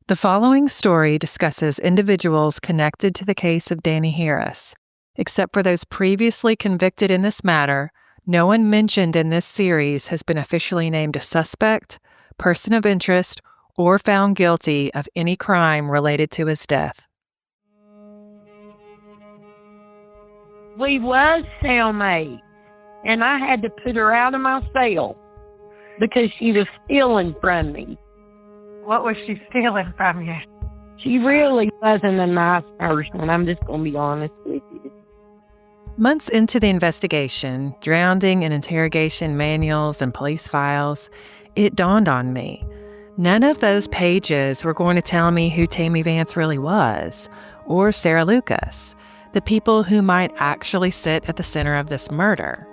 The following story discusses individuals connected to the case of Danny Harris. Except for those previously convicted in this matter, no one mentioned in this series has been officially named a suspect, person of interest, or found guilty of any crime related to his death. We was cellmates, and I had to put her out of my cell because she was stealing from me. What was she stealing from you? She really wasn't a nice person. I'm just going to be honest with you. Months into the investigation, drowning in interrogation manuals and police files, it dawned on me. None of those pages were going to tell me who Tammy Vance really was, or Sarah Lucas, the people who might actually sit at the center of this murder.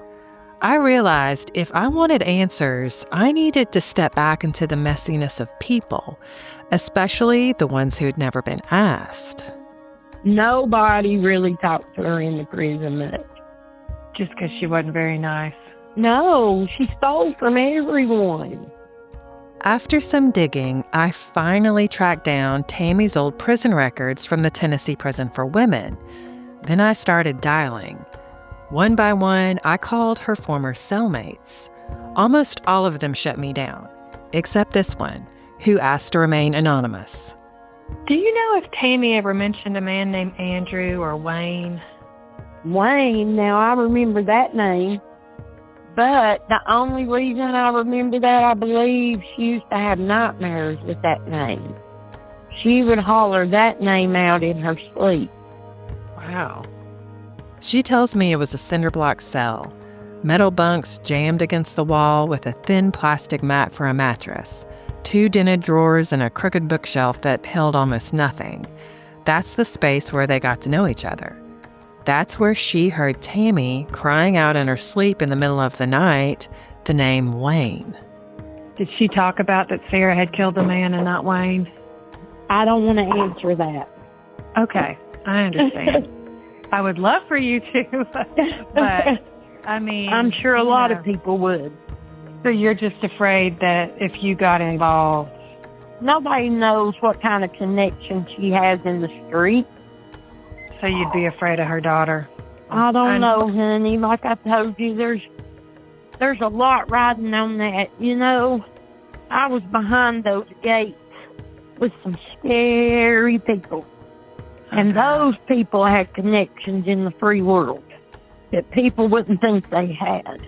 I realized if I wanted answers, I needed to step back into the messiness of people, especially the ones who had never been asked. Nobody really talked to her in the prison much. Just because she wasn't very nice. No, she stole from everyone. After some digging, I finally tracked down Tammy's old prison records from the Tennessee Prison for Women. Then I started dialing. One by one, I called her former cellmates. Almost all of them shut me down, except this one, who asked to remain anonymous. Do you know if Tammy ever mentioned a man named Andrew or Wayne? Wayne, now I remember that name. But the only reason I remember that, I believe she used to have nightmares with that name. She would holler that name out in her sleep. Wow. She tells me it was a cinder block cell, metal bunks jammed against the wall with a thin plastic mat for a mattress, 2 dented drawers and a crooked bookshelf that held almost nothing. That's the space where they got to know each other. That's where she heard Tammy crying out in her sleep in the middle of the night the name Wayne. Did she talk about that Sarah had killed the man and not Wayne? I don't want to answer that. Okay, I understand. I would love for you to, but I mean... I'm sure a lot of people would. So you're just afraid that if you got involved... Nobody knows what kind of connection she has in the street. So you'd be afraid of her daughter? I don't know, honey. Like I told you, there's a lot riding on that. You know, I was behind those gates with some scary people. And those people had connections in the free world that people wouldn't think they had.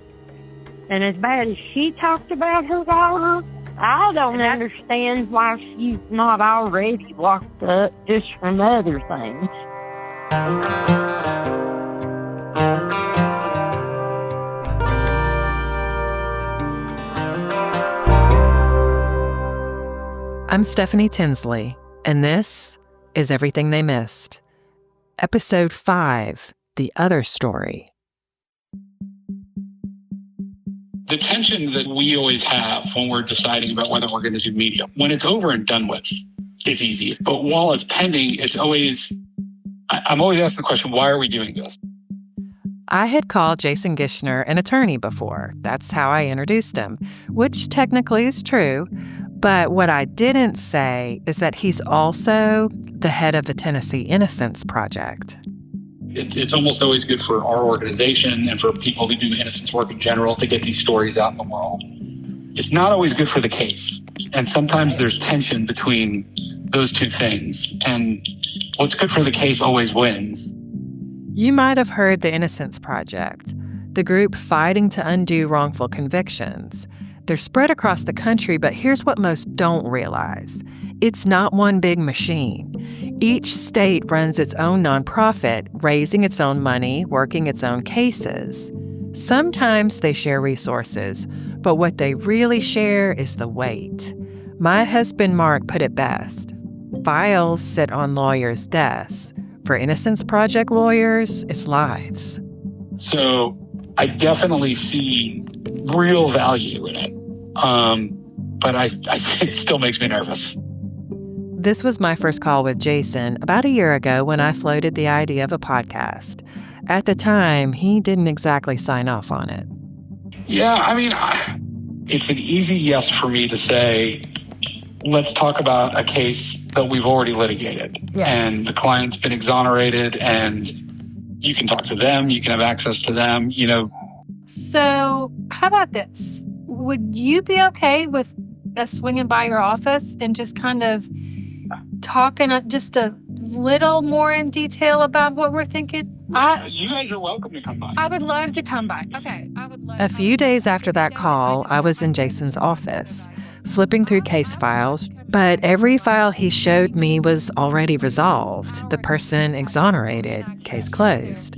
And as bad as she talked about her daughter, I don't understand why she's not already locked up just from other things. I'm Stephanie Tinsley, and this is Everything They Missed. Episode 5, The Other Story. The tension that we always have when we're deciding about whether we're going to do media, when it's over and done with, it's easy. But while it's pending, I'm always asking the question, why are we doing this? I had called Jason Gishner an attorney before. That's how I introduced him, which technically is true. But what I didn't say is that he's also the head of the Tennessee Innocence Project. It's almost always good for our organization and for people who do innocence work in general to get these stories out in the world. It's not always good for the case. And sometimes there's tension between those two things. And what's good for the case always wins. You might have heard the Innocence Project, the group fighting to undo wrongful convictions. They're spread across the country, but here's what most don't realize. It's not one big machine. Each state runs its own nonprofit, raising its own money, working its own cases. Sometimes they share resources, but what they really share is the weight. My husband Mark put it best. Files sit on lawyers' desks. For Innocence Project lawyers, it's lives. So I definitely see real value in it. But it still makes me nervous. This was my first call with Jason about a year ago when I floated the idea of a podcast. At the time, he didn't exactly sign off on it. Yeah, I mean, it's an easy yes for me to say, let's talk about a case that we've already litigated. Yeah. And the client's been exonerated, and you can talk to them, you can have access to them, So how about this? Would you be okay with us swinging by your office and just kind of talking just a little more in detail about what we're thinking? You guys are welcome to come by. I would love to come by. Okay, I would love. A few days after that call, I was in Jason's office, flipping through case files, but every file he showed me was already resolved. The person exonerated, case closed.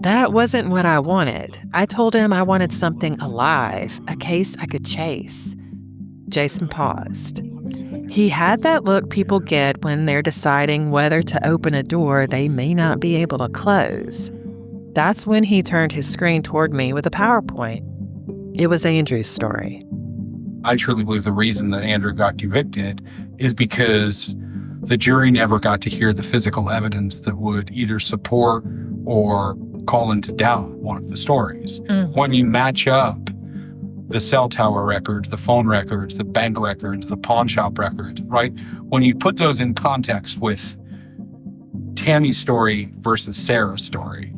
That wasn't what I wanted. I told him I wanted something alive, a case I could chase. Jason paused. He had that look people get when they're deciding whether to open a door they may not be able to close. That's when he turned his screen toward me with a PowerPoint. It was Andrew's story. I truly believe the reason that Andrew got convicted is because the jury never got to hear the physical evidence that would either support or call into doubt one of the stories. When you match up the cell tower records, the phone records, the bank records, the pawn shop records, right? When you put those in context with Tammy's story versus Sarah's story,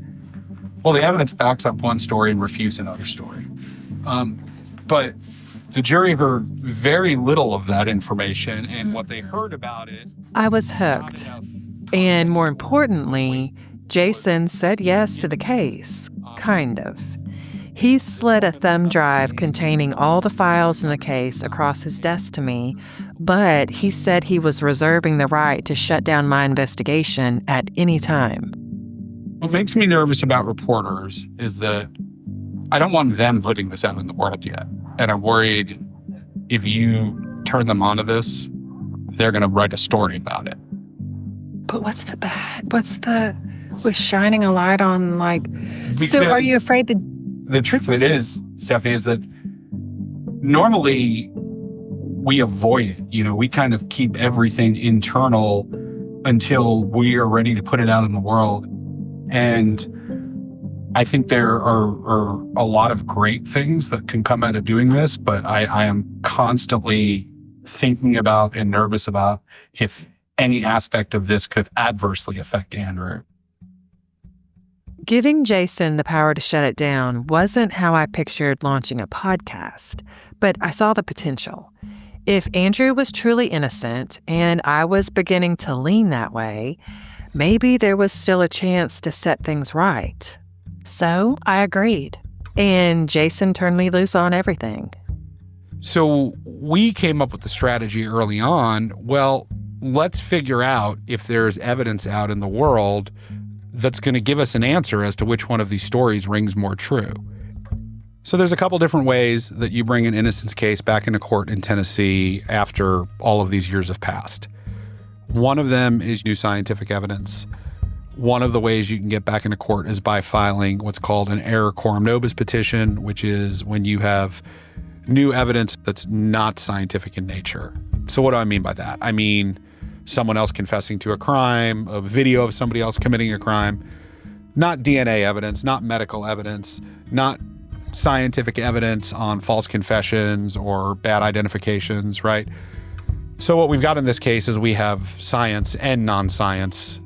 well, the evidence backs up one story and refutes another story. But the jury heard very little of that information, and what they heard about it... I was hooked. And more importantly, Jason said yes to the case, kind of. He slid a thumb drive containing all the files in the case across his desk to me, but he said he was reserving the right to shut down my investigation at any time. What makes me nervous about reporters is that I don't want them putting this out in the world yet. And I'm worried if you turn them onto this, they're going to write a story about it. But what's the bad? With shining a light on, Because so are you afraid that... The truth of it is, Stephanie, is that normally we avoid it. We kind of keep everything internal until we are ready to put it out in the world. And I think there are a lot of great things that can come out of doing this, but I am constantly thinking about and nervous about if any aspect of this could adversely affect Andrew. Giving Jason the power to shut it down wasn't how I pictured launching a podcast, but I saw the potential. If Andrew was truly innocent, and I was beginning to lean that way, maybe there was still a chance to set things right. So I agreed, and Jason turned me loose on everything. So we came up with the strategy early on, well, let's figure out if there's evidence out in the world that's going to give us an answer as to which one of these stories rings more true. So there's a couple different ways that you bring an innocence case back into court in Tennessee after all of these years have passed. One of them is new scientific evidence. One of the ways you can get back into court is by filing what's called an error quorum nobis petition, which is when you have new evidence that's not scientific in nature. So what do I mean by that? I mean someone else confessing to a crime, a video of somebody else committing a crime, not DNA evidence, not medical evidence, not scientific evidence on false confessions or bad identifications, right? So what we've got in this case is we have science and non-science.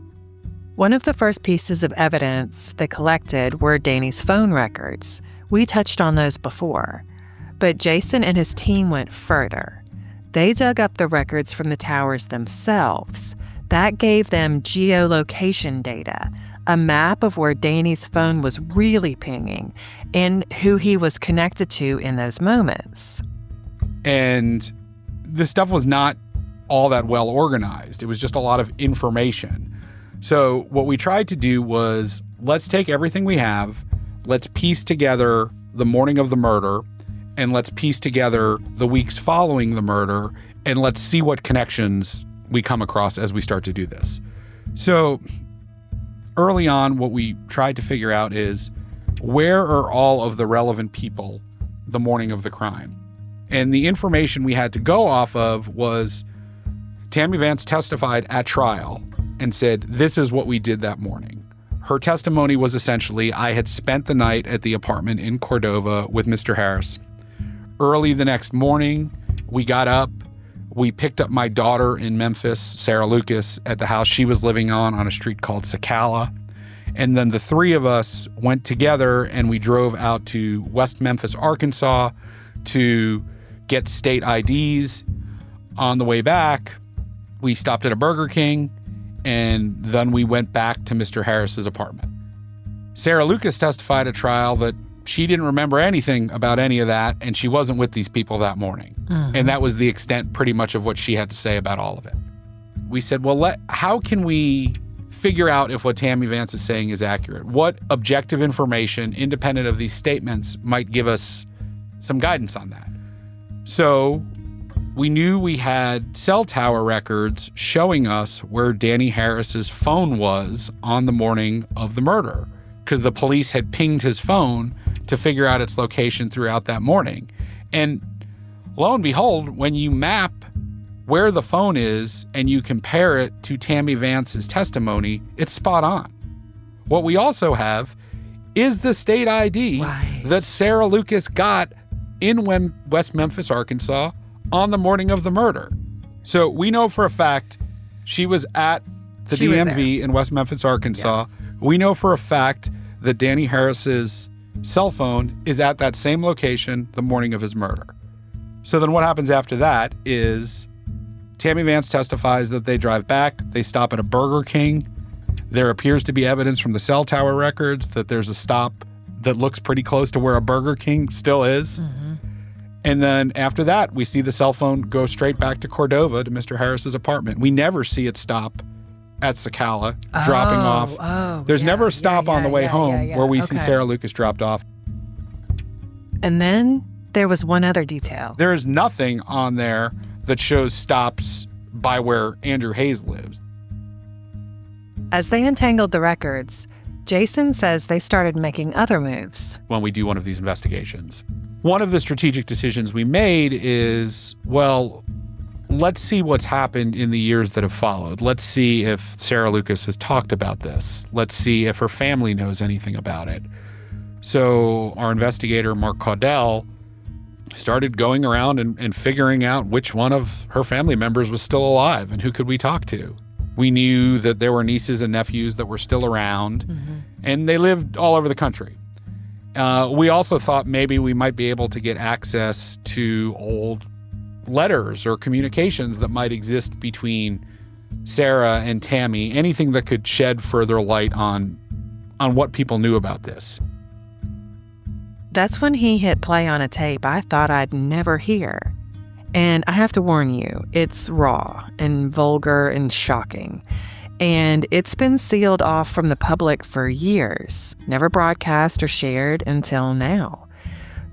One of the first pieces of evidence they collected were Danny's phone records. We touched on those before. But Jason and his team went further. They dug up the records from the towers themselves. That gave them geolocation data, a map of where Danny's phone was really pinging and who he was connected to in those moments. And this stuff was not all that well organized. It was just a lot of information. So what we tried to do was, let's take everything we have, let's piece together the morning of the murder, and let's piece together the weeks following the murder, and let's see what connections we come across as we start to do this. So early on, what we tried to figure out is, where are all of the relevant people the morning of the crime? And the information we had to go off of was Tammy Vance testified at trial and said, this is what we did that morning. Her testimony was essentially, I had spent the night at the apartment in Cordova with Mr. Harris. Early the next morning, we got up, We picked up my daughter in Memphis, Sarah Lucas, at the house she was living on a street called Sakala. And then the three of us went together and we drove out to West Memphis, Arkansas to get state IDs. On the way back, we stopped at a Burger King and then we went back to Mr. Harris's apartment. Sarah Lucas testified at trial that she didn't remember anything about any of that, and she wasn't with these people that morning. Mm-hmm. And that was the extent pretty much of what she had to say about all of it. We said, well, how can we figure out if what Tammy Vance is saying is accurate? What objective information, independent of these statements, might give us some guidance on that? So we knew we had cell tower records showing us where Danny Harris's phone was on the morning of the murder, because the police had pinged his phone to figure out its location throughout that morning. And lo and behold, when you map where the phone is and you compare it to Tammy Vance's testimony, it's spot on. What we also have is the state ID that Sarah Lucas got in West Memphis, Arkansas on the morning of the murder. So we know for a fact she was at the DMV in West Memphis, Arkansas. Yeah. We know for a fact that Danny Harris's cell phone is at that same location the morning of his murder. So then what happens after that is Tammy Vance testifies that they drive back, they stop at a Burger King. There appears to be evidence from the cell tower records that there's a stop that looks pretty close to where a Burger King still is. Mm-hmm. And then after that, we see the cell phone go straight back to Cordova to Mr. Harris's apartment. We never see it stop at Sakala, dropping off. There's never a stop on the way home where we see Sarah Lucas dropped off. And then there was one other detail. There is nothing on there that shows stops by where Andrew Hayes lives. As they untangled the records, Jason says they started making other moves. When we do one of these investigations, one of the strategic decisions we made is, well, let's see what's happened in the years that have followed. Let's see if Sarah Lucas has talked about this. Let's see if her family knows anything about it. So our investigator, Mark Caudell, started going around and figuring out which one of her family members was still alive and who could we talk to. We knew that there were nieces and nephews that were still around, and they lived all over the country. We also thought maybe we might be able to get access to old letters or communications that might exist between Sarah and Tammy, anything that could shed further light on what people knew about this. That's when he hit play on a tape I thought I'd never hear. And I have to warn you, it's raw and vulgar and shocking. And it's been sealed off from the public for years, never broadcast or shared until now.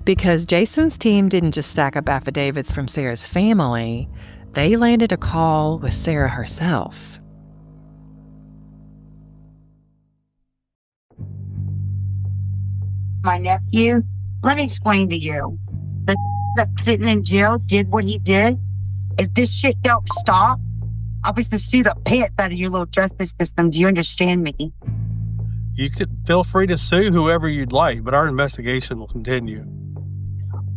Because Jason's team didn't just stack up affidavits from Sarah's family, they landed a call with Sarah herself. My nephew, let me explain to you. The that's sitting in jail did what he did. If this shit don't stop, I'll be to sue the pants out of your little justice system. Do you understand me? You could feel free to sue whoever you'd like, but our investigation will continue.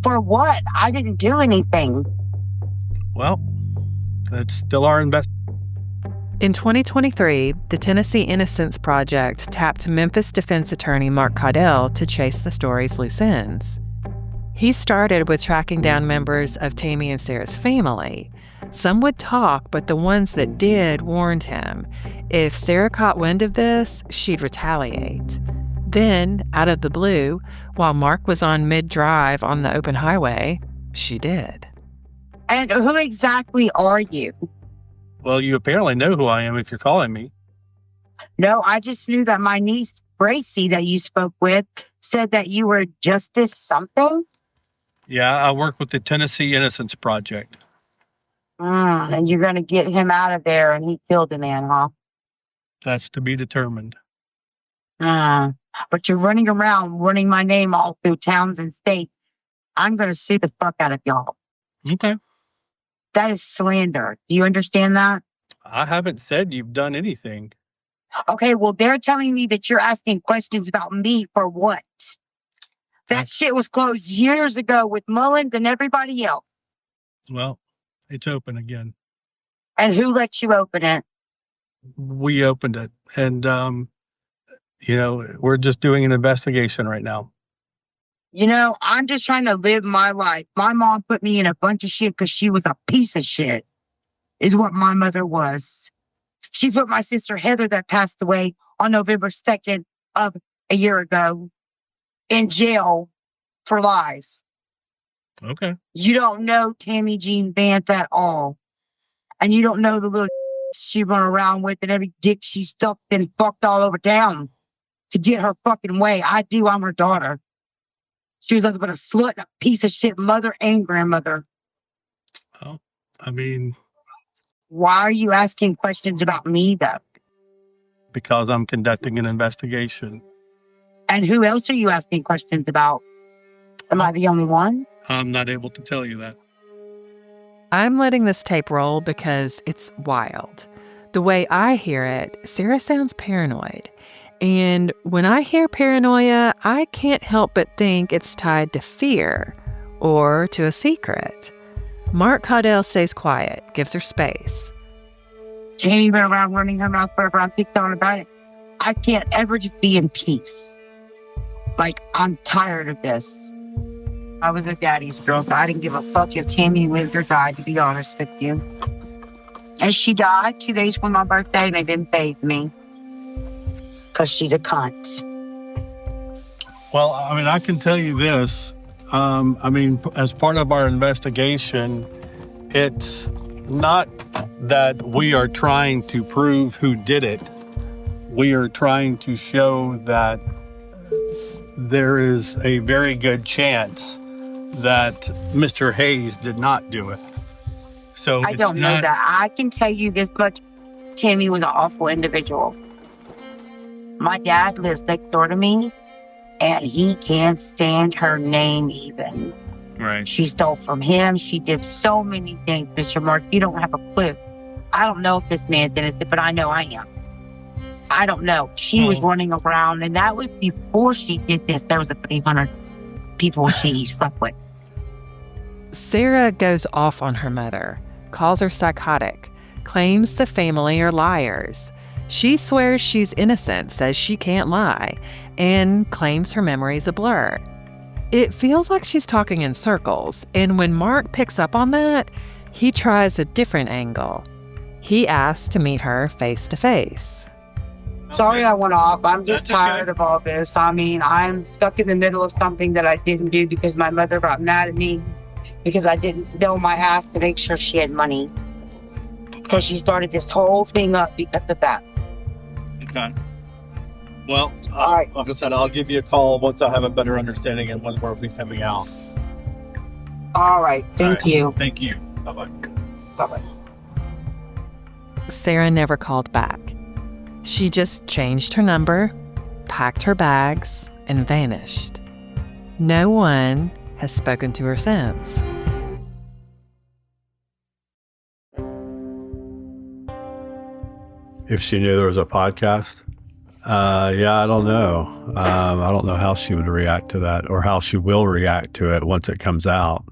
For what? I didn't do anything. Well, that's still our investigation. In 2023, the Tennessee Innocence Project tapped Memphis defense attorney Mark Caudell to chase the story's loose ends. He started with tracking down members of Tammy and Sarah's family. Some would talk, but the ones that did warned him. If Sarah caught wind of this, she'd retaliate. Then, out of the blue, while Mark was on mid-drive on the open highway, she did. And who exactly are you? Well, you apparently know who I am if you're calling me. No, I just knew that my niece, Gracie, that you spoke with, said that you were Justice something. Yeah, I work with the Tennessee Innocence Project. And you're going to get him out of there and he killed a man, huh? That's to be determined. But you're running around, running my name all through towns and states. I'm going to sue the fuck out of y'all. Okay. That is slander. Do you understand that? I haven't said you've done anything. Okay, well, they're telling me that you're asking questions about me for what? That shit was closed years ago with Mullins and everybody else. Well, It's open again. And who let you open it? We opened it. And, we're just doing an investigation right now. I'm just trying to live my life. My mom put me in a bunch of shit because she was a piece of shit, is what my mother was. She put my sister Heather, that passed away on November 2nd of a year ago, in jail for lies. Okay. You don't know Tammy Jean Vance at all. And you don't know the little she run around with and every dick she stuffed and fucked all over town to get her fucking way. I do. I'm her daughter. She was nothing but a slut, a piece of shit mother and grandmother. Well, I mean, why are you asking questions about me, though? Because I'm conducting an investigation. And who else are you asking questions about? Am I the only one? I'm not able to tell you that. I'm letting this tape roll because it's wild. The way I hear it, Sarah sounds paranoid. And when I hear paranoia, I can't help but think it's tied to fear or to a secret. Mark Caudell stays quiet, gives her space. Tammy went around running her mouth forever. I'm picked on about it. I can't ever just be in peace. Like, I'm tired of this. I was a daddy's girl, so I didn't give a fuck if Tammy lived or died, to be honest with you. And she died 2 days from my birthday, and it didn't faze me. Because she's a cunt. Well, I mean, I can tell you this. As part of our investigation, it's not that we are trying to prove who did it. We are trying to show that there is a very good chance that Mr. Hayes did not do it. So I don't know that. I can tell you this much. Tammy was an awful individual. My dad lives next door to me, and he can't stand her name even. Right. She stole from him. She did so many things, Mr. Mark. You don't have a clue. I don't know if this man's innocent, but I know I am. I don't know. She was running around, and that was before she did this. There was a 300 people she slept with. Sarah goes off on her mother, calls her psychotic, claims the family are liars. She swears she's innocent, says she can't lie, and claims her memory's a blur. It feels like she's talking in circles, and when Mark picks up on that, he tries a different angle. He asks to meet her face to face. Sorry I went off. I'm just tired of all this. I mean, I'm stuck in the middle of something that I didn't do because my mother got mad at me because I didn't know my ass to make sure she had money. So she started this whole thing up because of that. Okay. Well, all right. Like I said, I'll give you a call once I have a better understanding of when we'll be coming out. All right. Thank you. Thank you. Bye-bye. Bye-bye. Sarah never called back. She just changed her number, packed her bags, and vanished. No one has spoken to her since. If she knew there was a podcast, I don't know. I don't know how she would react to that or how she will react to it once it comes out.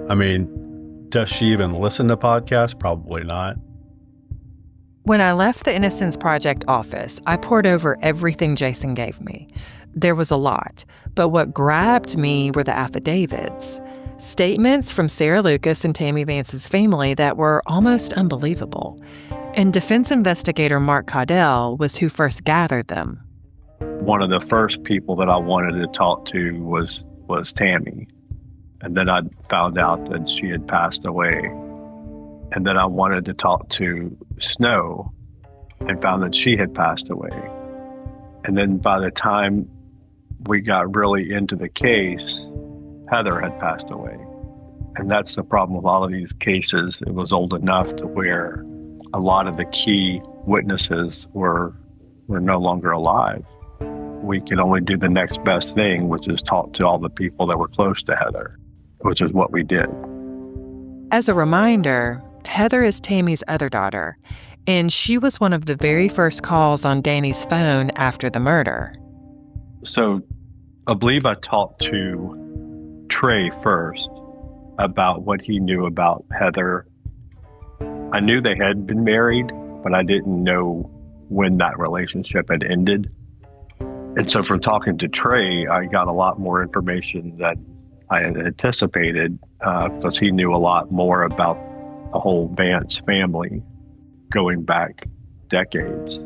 I mean, does she even listen to podcasts? Probably not. When I left the Innocence Project office, I poured over everything Jason gave me. There was a lot, but what grabbed me were the affidavits. Statements from Sarah Lucas and Tammy Vance's family that were almost unbelievable. And defense investigator Mark Caudell was who first gathered them. One of the first people that I wanted to talk to was Tammy. And then I found out that she had passed away. And then I wanted to talk to Snow and found that she had passed away. And then by the time we got really into the case, Heather had passed away. And that's the problem with all of these cases. It was old enough to where a lot of the key witnesses were no longer alive. We could only do the next best thing, which is talk to all the people that were close to Heather, which is what we did. As a reminder, Heather is Tammy's other daughter, and she was one of the very first calls on Danny's phone after the murder. So I believe I talked to Trey first about what he knew about Heather I knew they had been married, but I didn't know when that relationship had ended. And so from talking to Trey, I got a lot more information than I had anticipated, because he knew a lot more about the whole Vance family going back decades.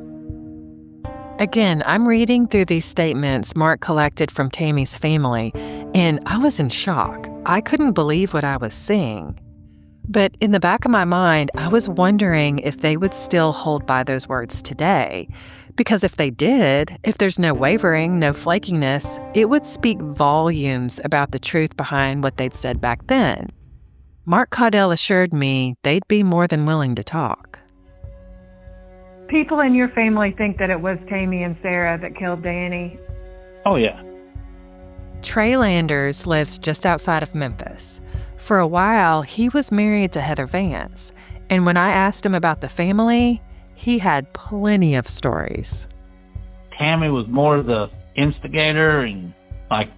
Again, I'm reading through these statements Mark collected from Tammy's family, and I was in shock. I couldn't believe what I was seeing. But in the back of my mind, I was wondering if they would still hold by those words today. Because if they did, if there's no wavering, no flakiness, it would speak volumes about the truth behind what they'd said back then. Mark Caudell assured me they'd be more than willing to talk. People in your family think that it was Tammy and Sarah that killed Danny. Oh, yeah. Trey Landers lives just outside of Memphis. For a while, he was married to Heather Vance, and when I asked him about the family, he had plenty of stories. Tammy was more the instigator and like,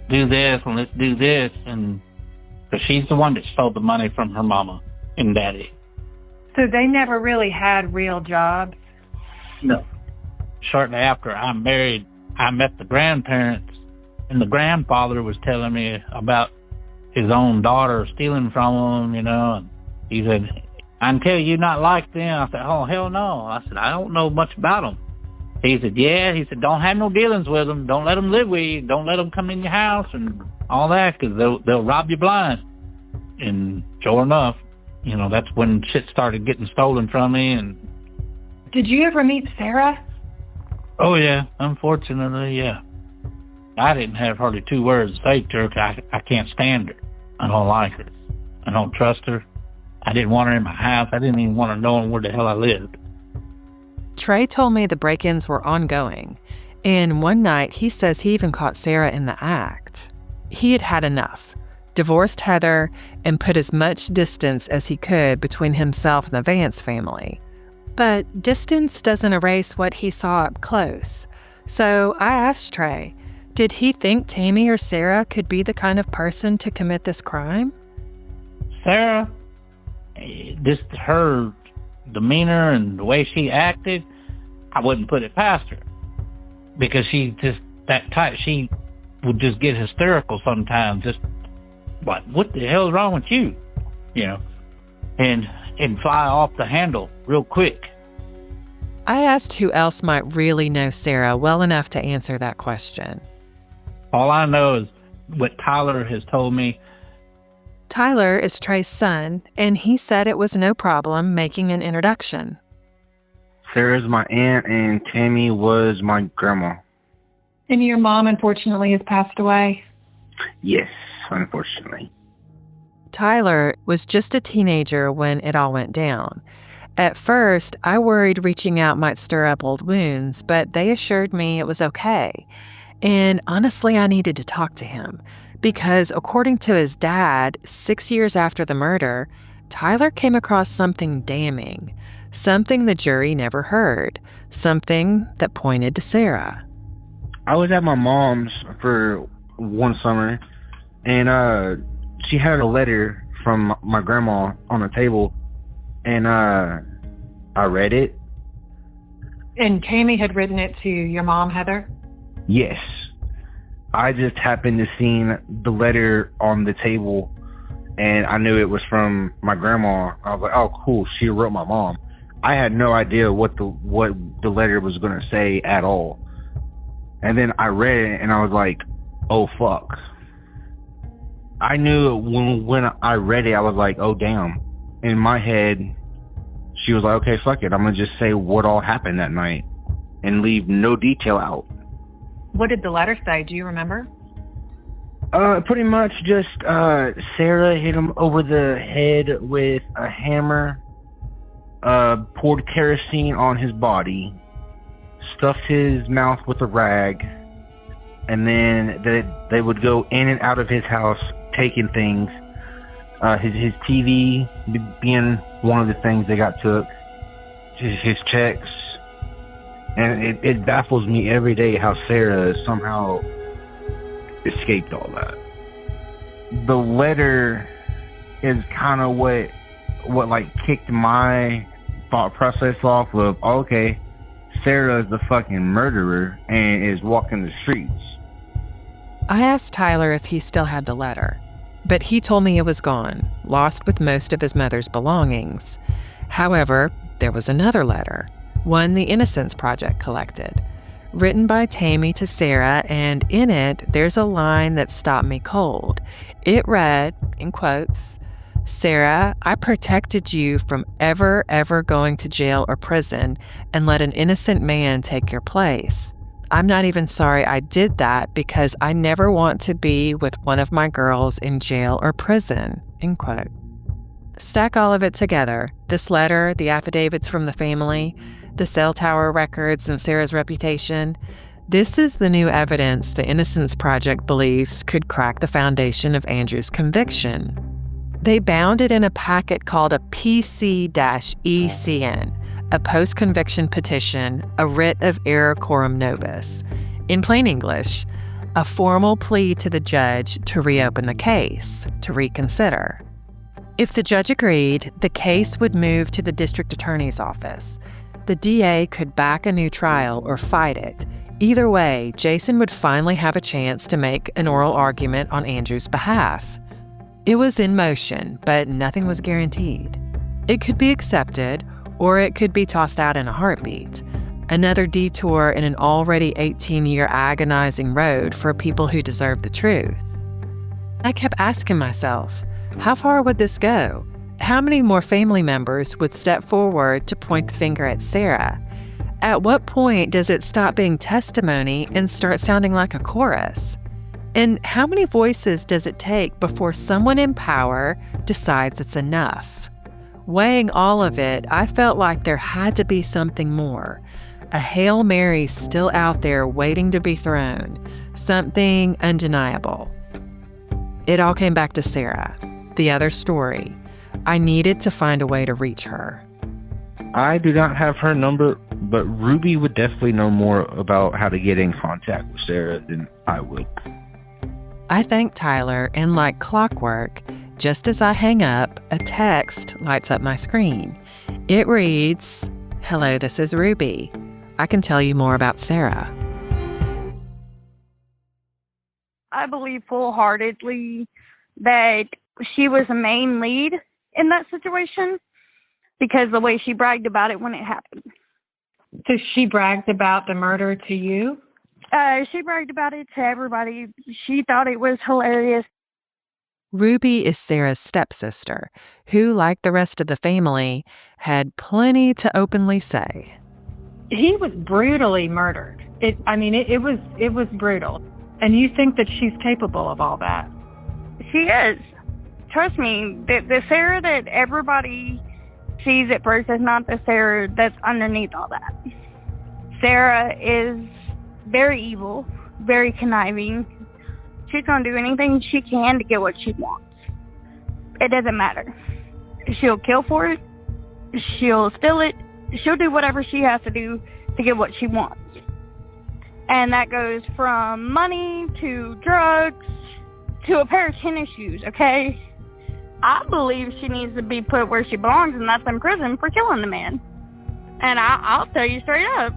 do this and let's do this, and because she's the one that stole the money from her mama and daddy. So they never really had real jobs? No. Shortly after I married, I met the grandparents, and the grandfather was telling me about his own daughter stealing from him, and he said, I can tell you not like them. I said, oh, hell no. I said, I don't know much about them. He said, yeah. He said, don't have no dealings with them. Don't let them live with you. Don't let them come in your house and all that, because they'll rob you blind. And sure enough, that's when shit started getting stolen from me. And did you ever meet Sarah? Oh, yeah. Unfortunately, yeah. I didn't have hardly 2 words to say to her, 'cause I can't stand her. I don't like her. I don't trust her. I didn't want her in my house. I didn't even want to know where the hell I lived. Trey told me the break-ins were ongoing, and one night he says he even caught Sarah in the act. He had had enough, divorced Heather, and put as much distance as he could between himself and the Vance family. But distance doesn't erase what he saw up close. So I asked Trey, did he think Tammy or Sarah could be the kind of person to commit this crime? Sarah, just her demeanor and the way she acted, I wouldn't put it past her. Because she's just that type. She would just get hysterical sometimes. Just, what the hell is wrong with you? And fly off the handle real quick. I asked who else might really know Sarah well enough to answer that question. All I know is what Tyler has told me. Tyler is Trey's son, and he said it was no problem making an introduction. Sarah's my aunt, and Tammy was my grandma. And your mom, unfortunately, has passed away? Yes, unfortunately. Tyler was just a teenager when it all went down. At first, I worried reaching out might stir up old wounds, but they assured me it was okay. And honestly, I needed to talk to him because according to his dad, 6 years after the murder, Tyler came across something damning, something the jury never heard, something that pointed to Sarah. I was at my mom's for one summer, and she had a letter from my grandma on the table, and I read it. And Tammy had written it to your mom, Heather? Yes. I just happened to see the letter on the table, and I knew it was from my grandma. I was like, oh, cool, she wrote my mom. I had no idea what the letter was going to say at all. And then I read it, and I was like, oh, fuck. I knew when I read it, I was like, oh, damn. In my head, she was like, okay, fuck it. I'm going to just say what all happened that night and leave no detail out. What did the letter say? Do you remember? Pretty much just Sarah hit him over the head with a hammer, poured kerosene on his body, stuffed his mouth with a rag, and then they would go in and out of his house taking things. His TV being one of the things they got took, his checks. And it baffles me every day how Sarah somehow escaped all that. The letter is kind of what what like kicked my thought process off of, okay, Sarah is the fucking murderer and is walking the streets. I asked Tyler if he still had the letter, but he told me it was gone, lost with most of his mother's belongings. However, there was another letter, one the Innocence Project collected, written by Tammy to Sarah, and in it, there's a line that stopped me cold. It read, in quotes, "Sarah, I protected you from ever going to jail or prison and let an innocent man take your place. I'm not even sorry I did that because I never want to be with one of my girls in jail or prison," end quote. Stack all of it together, this letter, the affidavits from the family, the cell tower records, and Sarah's reputation. This is the new evidence the Innocence Project believes could crack the foundation of Andrew's conviction. They bound it in a packet called a PC-ECN, a post-conviction petition, a writ of error coram nobis. In plain English, a formal plea to the judge to reopen the case, to reconsider. If the judge agreed, the case would move to the district attorney's office. The DA could back a new trial or fight it. Either way, Jason would finally have a chance to make an oral argument on Andrew's behalf. It was in motion, but nothing was guaranteed. It could be accepted, or it could be tossed out in a heartbeat. Another detour in an already 18-year agonizing road for people who deserve the truth. I kept asking myself, how far would this go? How many more family members would step forward to point the finger at Sarah? At what point does it stop being testimony and start sounding like a chorus? And how many voices does it take before someone in power decides it's enough? Weighing all of it, I felt like there had to be something more. A Hail Mary still out there waiting to be thrown. Something undeniable. It all came back to Sarah, the other story. I needed to find a way to reach her. I do not have her number, but Ruby would definitely know more about how to get in contact with Sarah than I would. I thank Tyler, and like clockwork, just as I hang up, a text lights up my screen. It reads, "Hello, this is Ruby. I can tell you more about Sarah." I believe full-heartedly that she was a main lead in that situation because the way she bragged about it when it happened. So she bragged about the murder to you? She bragged about it to everybody. She thought it was hilarious. Ruby is Sarah's stepsister, who, like the rest of the family, had plenty to openly say. He was brutally murdered. It was brutal. And you think that she's capable of all that? She is. Trust me, the Sarah that everybody sees at first is not the Sarah that's underneath all that. Sarah is very evil, very conniving. She's going to do anything she can to get what she wants. It doesn't matter. She'll kill for it. She'll steal it. She'll do whatever she has to do to get what she wants. And that goes from money to drugs to a pair of tennis shoes, okay? I believe she needs to be put where she belongs, and that's in prison for killing the man. And I'll tell you straight up,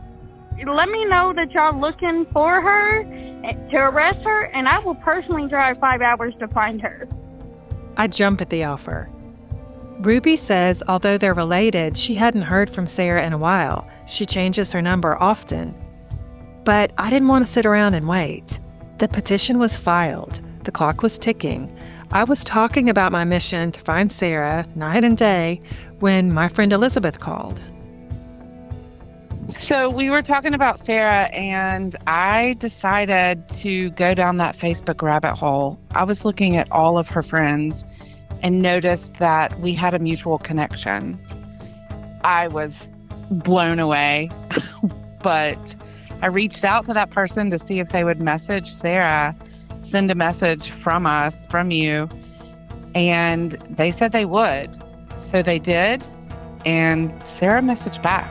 let me know that y'all looking for her to arrest her, and I will personally drive 5 hours to find her. I jump at the offer. Ruby says although they're related, she hadn't heard from Sarah in a while. She changes her number often. But I didn't want to sit around and wait. The petition was filed. The clock was ticking. I was talking about my mission to find Sarah night and day when my friend Elizabeth called. So we were talking about Sarah, and I decided to go down that Facebook rabbit hole. I was looking at all of her friends and noticed that we had a mutual connection. I was blown away, but I reached out to that person to see if they would message Sarah, send a message from us, from you, and they said they would. So they did, and Sarah messaged back.